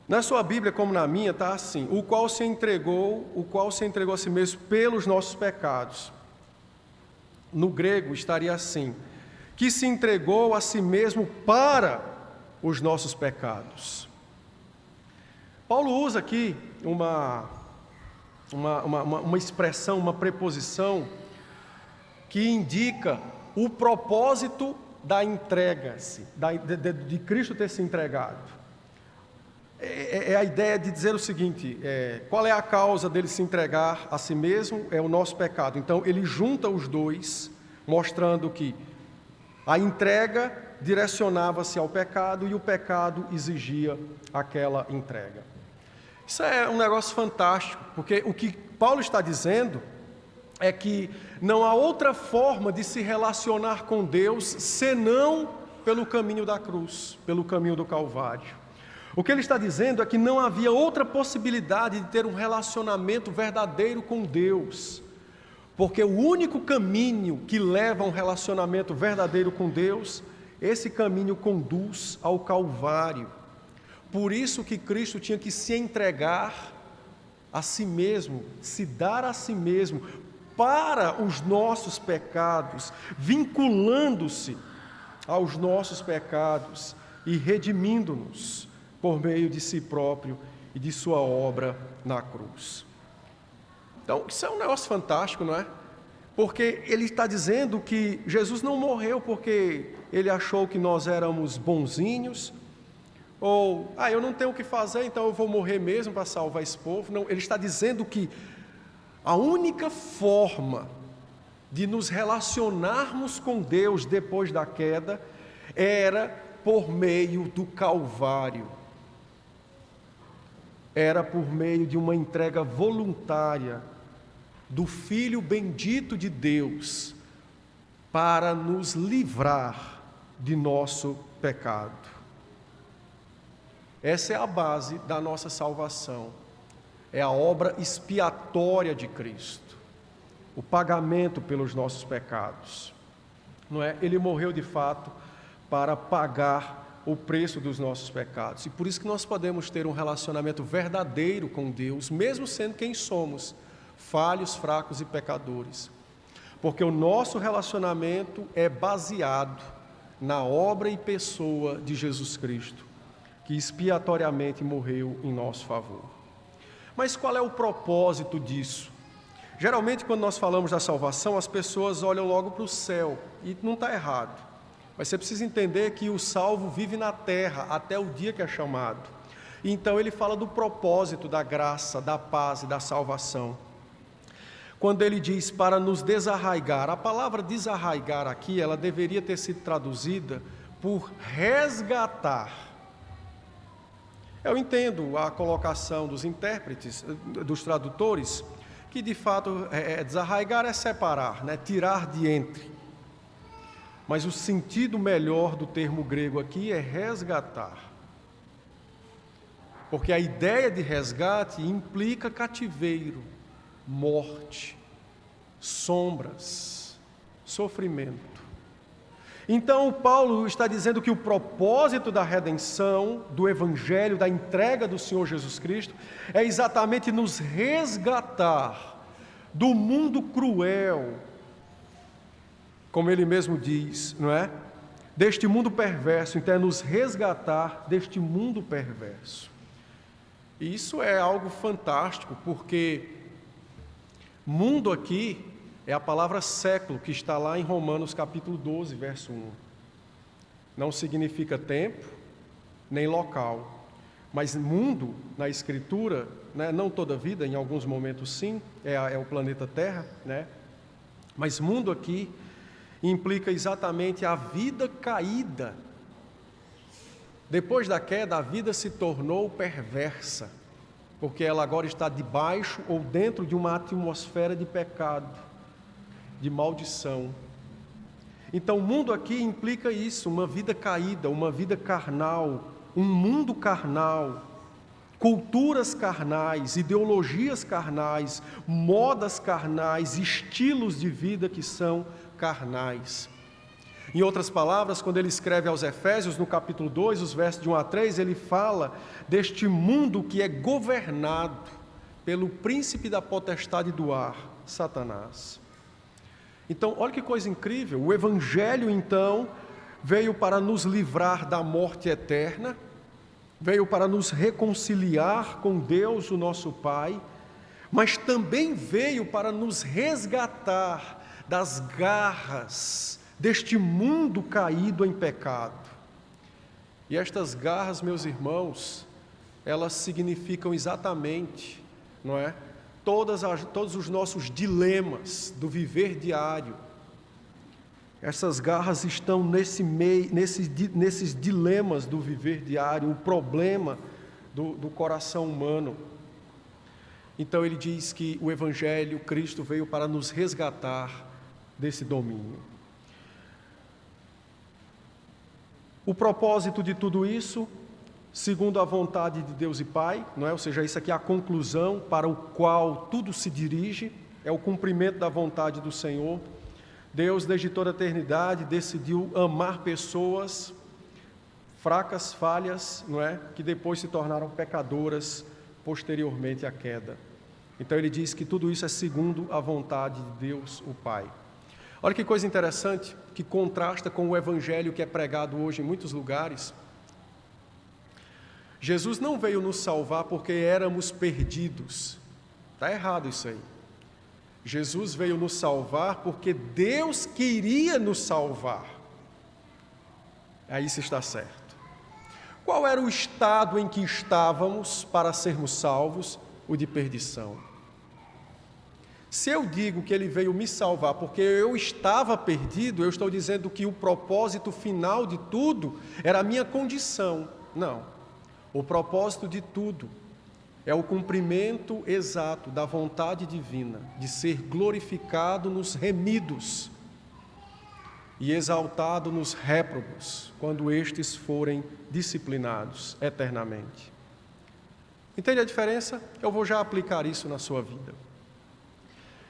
Na sua Bíblia, como na minha, está assim: o qual se entregou a si mesmo pelos nossos pecados. No grego estaria assim: que se entregou a si mesmo para os nossos pecados. Paulo usa aqui uma expressão, uma preposição que indica o propósito da entrega-se, de Cristo ter se entregado. É a ideia de dizer o seguinte, qual é a causa dele se entregar a si mesmo? É o nosso pecado. Então ele junta os dois, mostrando que a entrega direcionava-se ao pecado e o pecado exigia aquela entrega. Isso é um negócio fantástico, porque o que Paulo está dizendo é que não há outra forma de se relacionar com Deus senão pelo caminho da cruz, pelo caminho do Calvário. O que ele está dizendo é que não havia outra possibilidade de ter um relacionamento verdadeiro com Deus, porque o único caminho que leva a um relacionamento verdadeiro com Deus, esse caminho conduz ao Calvário. Por isso que Cristo tinha que se entregar a si mesmo, se dar a si mesmo para os nossos pecados, vinculando-se aos nossos pecados e redimindo-nos por meio de si próprio e de sua obra na cruz. Então, isso é um negócio fantástico, não é? Porque ele está dizendo que Jesus não morreu porque ele achou que nós éramos bonzinhos, ou, eu não tenho o que fazer, então eu vou morrer mesmo para salvar esse povo. Não, ele está dizendo que a única forma de nos relacionarmos com Deus depois da queda era por meio do Calvário. Era por meio de uma entrega voluntária do Filho bendito de Deus para nos livrar de nosso pecado. Essa é a base da nossa salvação. É a obra expiatória de Cristo, o pagamento pelos nossos pecados. Não é? Ele morreu de fato para pagar o preço dos nossos pecados. E por isso que nós podemos ter um relacionamento verdadeiro com Deus, mesmo sendo quem somos, falhos, fracos e pecadores. Porque o nosso relacionamento é baseado na obra e pessoa de Jesus Cristo, que expiatoriamente morreu em nosso favor. Mas qual é o propósito disso? Geralmente, quando nós falamos da salvação, as pessoas olham logo para o céu, e não está errado. Mas você precisa entender que o salvo vive na terra até o dia que é chamado. Então ele fala do propósito da graça, da paz e da salvação. Quando ele diz para nos desarraigar, a palavra desarraigar aqui, ela deveria ter sido traduzida por resgatar. Eu entendo a colocação dos intérpretes, dos tradutores, que de fato desarraigar é separar, né? Tirar de entre. Mas o sentido melhor do termo grego aqui é resgatar. Porque a ideia de resgate implica cativeiro, morte, sombras, sofrimento. Então, Paulo está dizendo que o propósito da redenção, do Evangelho, da entrega do Senhor Jesus Cristo, é exatamente nos resgatar do mundo cruel, como ele mesmo diz, não é? Deste mundo perverso. Então, é nos resgatar deste mundo perverso. E isso é algo fantástico, porque mundo aqui é a palavra século, que está lá em Romanos capítulo 12, verso 1. Não significa tempo, nem local. Mas mundo, na Escritura, né, não toda vida, em alguns momentos sim, é o planeta Terra, né? Mas mundo aqui implica exatamente a vida caída. Depois da queda, a vida se tornou perversa, porque ela agora está debaixo ou dentro de uma atmosfera de pecado, de maldição. Então, o mundo aqui implica isso, uma vida caída, uma vida carnal, um mundo carnal, culturas carnais, ideologias carnais, modas carnais, estilos de vida que são carnais. Em outras palavras, quando ele escreve aos Efésios, no capítulo 2, os versos de 1 a 3, ele fala deste mundo que é governado pelo príncipe da potestade do ar, Satanás. Então, olha que coisa incrível, o Evangelho, então, veio para nos livrar da morte eterna, veio para nos reconciliar com Deus, o nosso Pai, mas também veio para nos resgatar das garras deste mundo caído em pecado. E estas garras, meus irmãos, elas significam exatamente, não é? Todos os nossos dilemas do viver diário. Essas garras estão nesses dilemas do viver diário, o problema do coração humano. Então ele diz que o Evangelho, Cristo veio para nos resgatar desse domínio. O propósito de tudo isso, segundo a vontade de Deus e Pai, não é? Ou seja, isso aqui é a conclusão para o qual tudo se dirige, é o cumprimento da vontade do Senhor. Deus, desde toda a eternidade, decidiu amar pessoas fracas, falhas, não é? Que depois se tornaram pecadoras posteriormente à queda. Então ele diz que tudo isso é segundo a vontade de Deus, o Pai. Olha que coisa interessante, que contrasta com o Evangelho que é pregado hoje em muitos lugares. Jesus não veio nos salvar porque éramos perdidos. Está errado isso aí. Jesus veio nos salvar porque Deus queria nos salvar. Aí isso está certo. Qual era o estado em que estávamos para sermos salvos? O de perdição. Se eu digo que Ele veio me salvar porque eu estava perdido, eu estou dizendo que o propósito final de tudo era a minha condição. Não. O propósito de tudo é o cumprimento exato da vontade divina, de ser glorificado nos remidos e exaltado nos réprobos, quando estes forem disciplinados eternamente. Entende a diferença? Eu vou já aplicar isso na sua vida.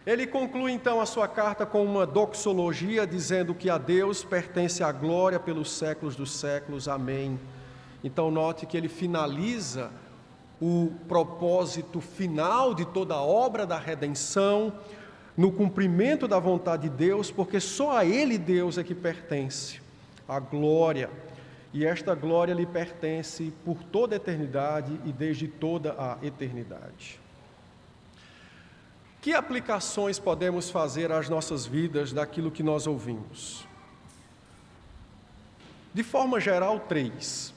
Ele conclui então a sua carta com uma doxologia, dizendo que a Deus pertence a glória pelos séculos dos séculos. Amém. Então note que ele finaliza o propósito final de toda a obra da redenção, no cumprimento da vontade de Deus, porque só a Ele, Deus, é que pertence a glória, e esta glória lhe pertence por toda a eternidade e desde toda a eternidade. Que aplicações podemos fazer às nossas vidas daquilo que nós ouvimos? De forma geral, 3.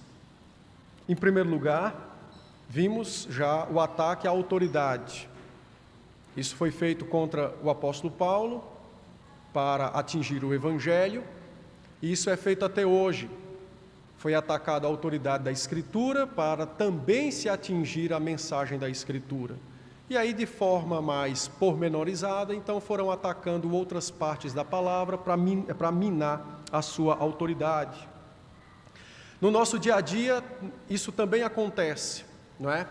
Em primeiro lugar, vimos já o ataque à autoridade. Isso foi feito contra o apóstolo Paulo para atingir o Evangelho, e isso é feito até hoje. Foi atacada a autoridade da Escritura para também se atingir a mensagem da Escritura. E aí, de forma mais pormenorizada, então foram atacando outras partes da palavra para minar a sua autoridade. No nosso dia a dia, isso também acontece, não é?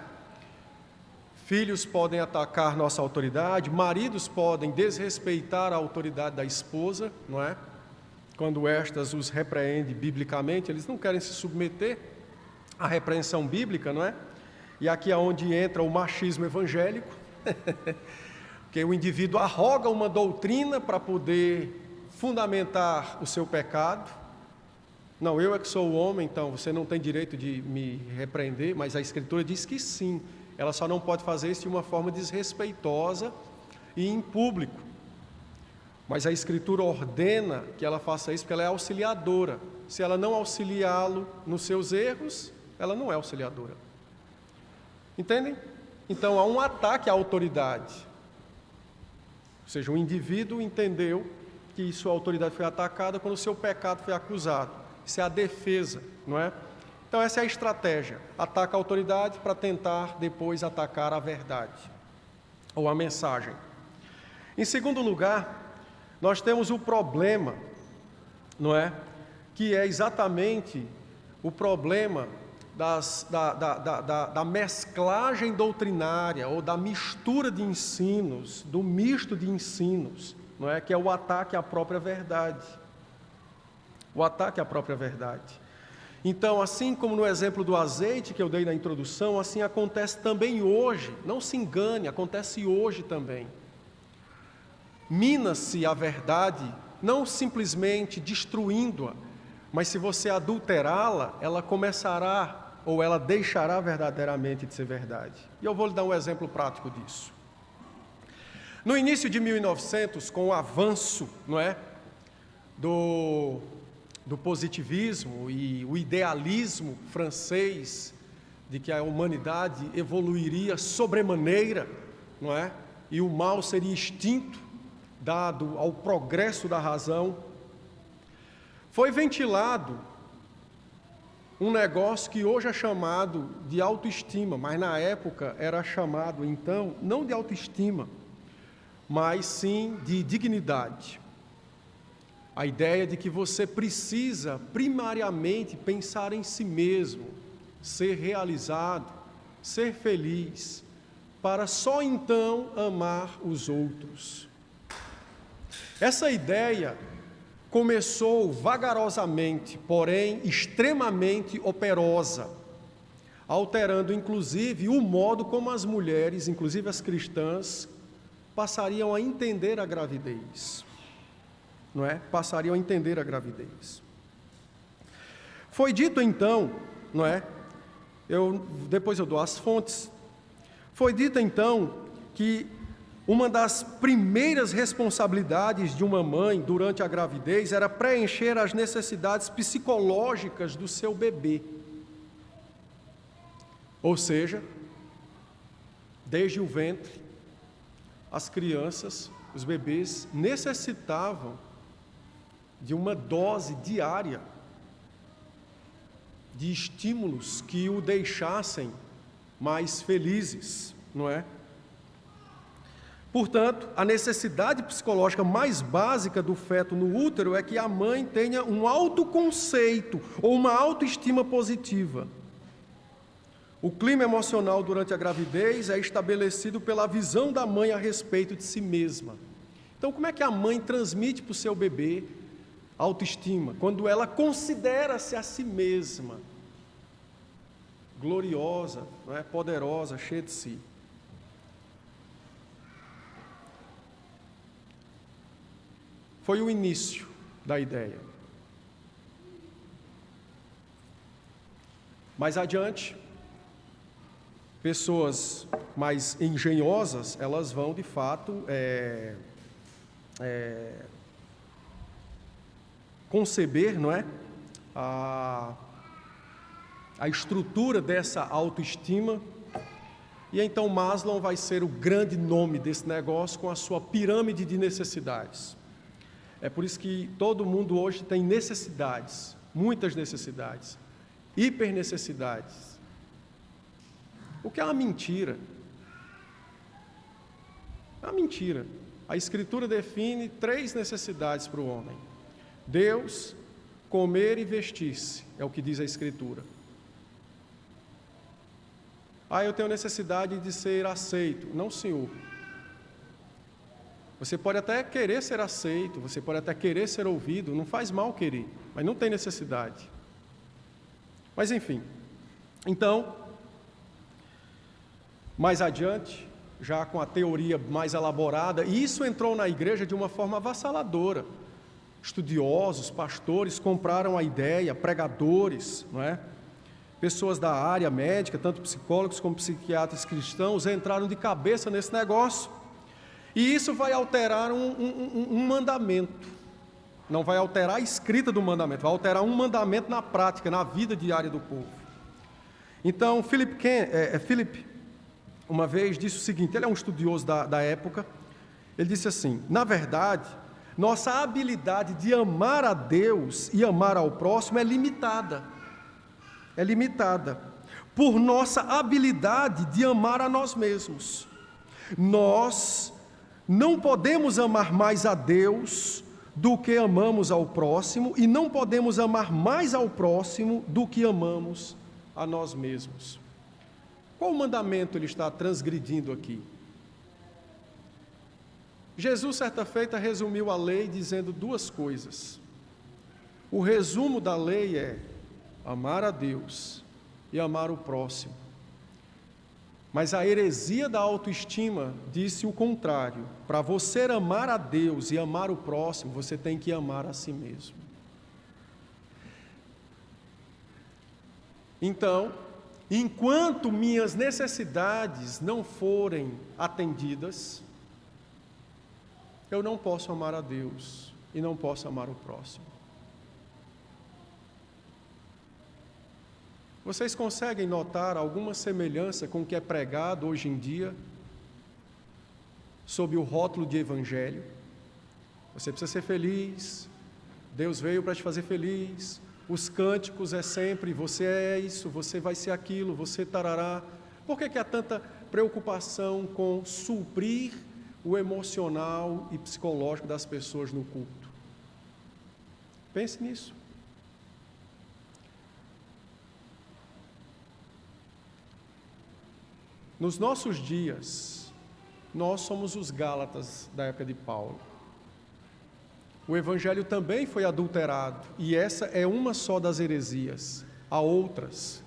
Filhos podem atacar nossa autoridade, maridos podem desrespeitar a autoridade da esposa, não é? Quando estas os repreende biblicamente, eles não querem se submeter à repreensão bíblica, não é? E aqui é onde entra o machismo evangélico, que o indivíduo arroga uma doutrina para poder fundamentar o seu pecado. Não, eu é que sou o homem, então você não tem direito de me repreender, mas a Escritura diz que sim. Ela só não pode fazer isso de uma forma desrespeitosa e em público. Mas a Escritura ordena que ela faça isso porque ela é auxiliadora. Se ela não auxiliá-lo nos seus erros, ela não é auxiliadora. Entendem? Então há um ataque à autoridade. Ou seja, o indivíduo entendeu que sua autoridade foi atacada quando o seu pecado foi acusado. Isso é a defesa, não é? Então essa é a estratégia. Ataca a autoridade para tentar depois atacar a verdade, ou a mensagem. Em segundo lugar, nós temos o problema, não é? Que é exatamente o problema da mesclagem doutrinária, ou da mistura de ensinos, do misto de ensinos, não é? Que é o ataque à própria verdade. O ataque à própria verdade. Então, assim como no exemplo do azeite que eu dei na introdução, assim acontece também hoje. Não se engane, acontece hoje também. Mina-se a verdade, não simplesmente destruindo-a, mas se você adulterá-la, ela começará, ou ela deixará verdadeiramente de ser verdade. E eu vou lhe dar um exemplo prático disso. No início de 1900, com o avanço, não é, do positivismo e o idealismo francês de que a humanidade evoluiria sobremaneira, não é? E o mal seria extinto, dado ao progresso da razão, foi ventilado um negócio que hoje é chamado de autoestima, mas na época era chamado, então, não de autoestima, mas sim de dignidade. A ideia de que você precisa, primariamente, pensar em si mesmo, ser realizado, ser feliz, para só então amar os outros. Essa ideia começou vagarosamente, porém extremamente operosa, alterando inclusive o modo como as mulheres, inclusive as cristãs, passariam a entender a gravidez. Não é? Passariam a entender a gravidez. Foi dito então, não é, Depois eu dou as fontes. Foi dito então que uma das primeiras responsabilidades de uma mãe durante a gravidez era preencher as necessidades psicológicas do seu bebê. Ou seja, desde o ventre, as crianças, os bebês, necessitavam de uma dose diária de estímulos que o deixassem mais felizes, não é? Portanto, a necessidade psicológica mais básica do feto no útero é que a mãe tenha um autoconceito ou uma autoestima positiva. O clima emocional durante a gravidez é estabelecido pela visão da mãe a respeito de si mesma. Então, como é que a mãe transmite para o seu bebê autoestima? Quando ela considera-se a si mesma gloriosa, não é? Poderosa, cheia de si. Foi o início da ideia. Mais adiante, pessoas mais engenhosas, elas vão de fato conceber, não é? A estrutura dessa autoestima, e então Maslow vai ser o grande nome desse negócio com a sua pirâmide de necessidades. É por isso que todo mundo hoje tem necessidades, muitas necessidades, hipernecessidades. O que é uma mentira? É uma mentira. A Escritura define 3 necessidades para o homem: Deus, comer e vestir-se, é o que diz a Escritura. Eu tenho necessidade de ser aceito. Não, senhor. Você pode até querer ser aceito, você pode até querer ser ouvido, não faz mal querer, mas não tem necessidade. Mas enfim, então, mais adiante, já com a teoria mais elaborada, e isso entrou na igreja de uma forma avassaladora. Estudiosos, pastores compraram a ideia, pregadores, não é? Pessoas da área médica, tanto psicólogos como psiquiatras cristãos, entraram de cabeça nesse negócio. E isso vai alterar um mandamento. Não vai alterar a escrita do mandamento, vai alterar um mandamento na prática, na vida diária do povo. Então, Philip, uma vez, disse o seguinte, ele é um estudioso da época, ele disse assim: na verdade, nossa habilidade de amar a Deus e amar ao próximo é limitada. É limitada por nossa habilidade de amar a nós mesmos. Nós não podemos amar mais a Deus do que amamos ao próximo, e não podemos amar mais ao próximo do que amamos a nós mesmos. Qual mandamento ele está transgredindo aqui? Jesus, certa feita, resumiu a lei dizendo 2 coisas. O resumo da lei é amar a Deus e amar o próximo. Mas a heresia da autoestima disse o contrário. Para você amar a Deus e amar o próximo, você tem que amar a si mesmo. Então, enquanto minhas necessidades não forem atendidas, eu não posso amar a Deus e não posso amar o próximo. Vocês conseguem notar alguma semelhança com o que é pregado hoje em dia, sob o rótulo de evangelho? Você precisa ser feliz, Deus veio para te fazer feliz, os cânticos é sempre, você é isso, você vai ser aquilo, você tarará. Por que há tanta preocupação com suprir o emocional e psicológico das pessoas no culto? Pense nisso. Nos nossos dias, nós somos os Gálatas da época de Paulo. O Evangelho também foi adulterado, e essa é uma só das heresias. Há outras,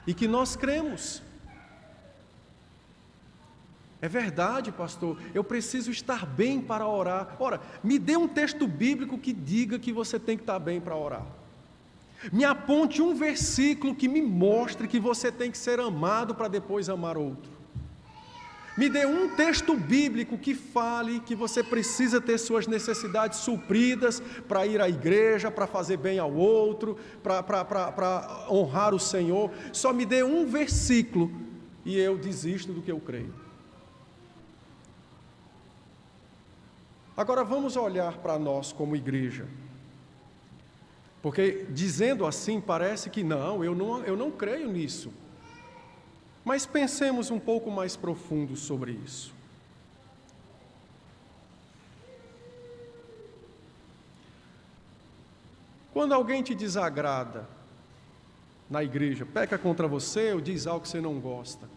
e que nós cremos. É verdade, pastor, eu preciso estar bem para orar. Ora, me dê um texto bíblico que diga que você tem que estar bem para orar. Me aponte um versículo que me mostre que você tem que ser amado para depois amar outro. Me dê um texto bíblico que fale que você precisa ter suas necessidades supridas para ir à igreja, para fazer bem ao outro, para honrar o Senhor. Só me dê um versículo e eu desisto do que eu creio. Agora vamos olhar para nós como igreja. Porque dizendo assim parece que não, eu não creio nisso. Mas pensemos um pouco mais profundo sobre isso. Quando alguém te desagrada na igreja, peca contra você ou diz algo que você não gosta,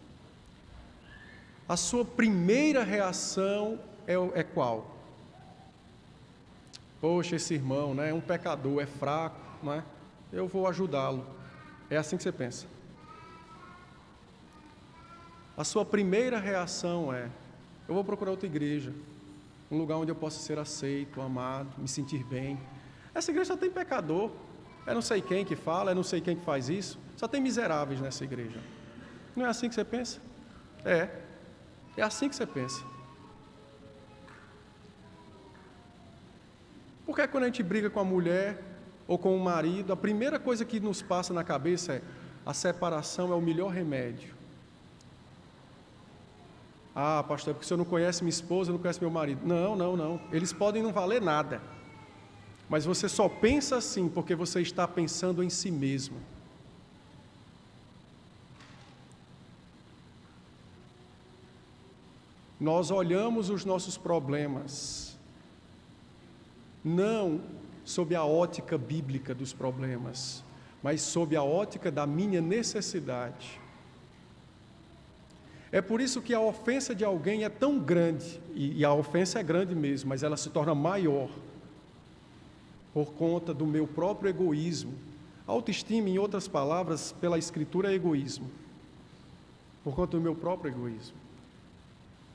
a sua primeira reação é qual? Poxa, esse irmão, né, é um pecador, é fraco, né? Eu vou ajudá-lo. É assim que você pensa. A sua primeira reação é: eu vou procurar outra igreja, um lugar onde eu possa ser aceito, amado, me sentir bem. Essa igreja só tem pecador, é não sei quem que fala, é não sei quem que faz isso, só tem miseráveis nessa igreja. Não é assim que você pensa? É assim que você pensa. Porque quando a gente briga com a mulher ou com o marido, a primeira coisa que nos passa na cabeça é: a separação é o melhor remédio. Ah, pastor, é porque o senhor não conhece minha esposa, não conhece meu marido. Não. Eles podem não valer nada. Mas você só pensa assim porque você está pensando em si mesmo. Nós olhamos os nossos problemas não sob a ótica bíblica dos problemas, mas sob a ótica da minha necessidade. É por isso que a ofensa de alguém é tão grande, e a ofensa é grande mesmo, mas ela se torna maior por conta do meu próprio egoísmo. Autoestima, em outras palavras, pela Escritura, é egoísmo. Por conta do meu próprio egoísmo.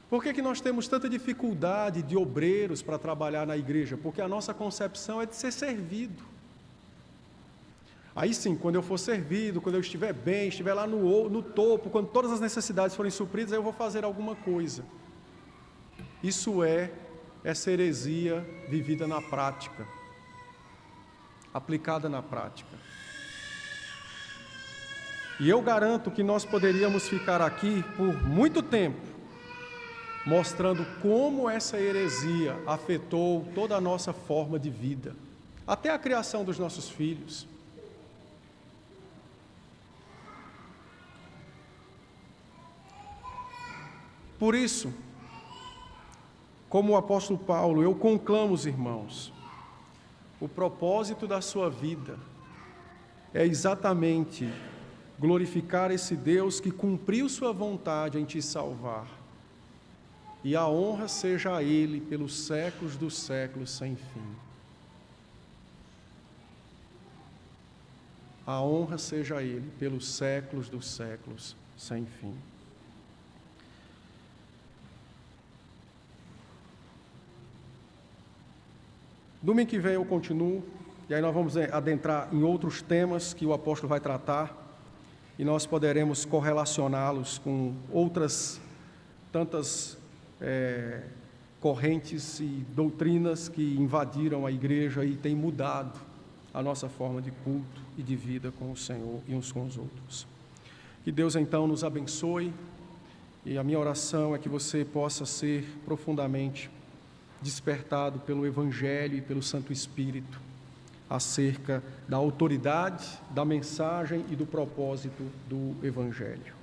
Por que nós temos tanta dificuldade de obreiros para trabalhar na igreja? Porque a nossa concepção é de ser servido. Aí sim, quando eu for servido, quando eu estiver bem, estiver lá no topo, quando todas as necessidades forem supridas, aí eu vou fazer alguma coisa. Isso é essa heresia vivida na prática, aplicada na prática. E eu garanto que nós poderíamos ficar aqui por muito tempo, mostrando como essa heresia afetou toda a nossa forma de vida, até a criação dos nossos filhos. Por isso, como o apóstolo Paulo, eu conclamo os irmãos, o propósito da sua vida é exatamente glorificar esse Deus que cumpriu sua vontade em te salvar, e a honra seja a Ele pelos séculos dos séculos sem fim. A honra seja a Ele pelos séculos dos séculos sem fim. Domingo que vem eu continuo, e aí nós vamos adentrar em outros temas que o apóstolo vai tratar, e nós poderemos correlacioná-los com outras tantas correntes e doutrinas que invadiram a igreja e têm mudado a nossa forma de culto e de vida com o Senhor e uns com os outros. Que Deus então nos abençoe, e a minha oração é que você possa ser profundamente despertado pelo Evangelho e pelo Santo Espírito acerca da autoridade, da mensagem e do propósito do Evangelho.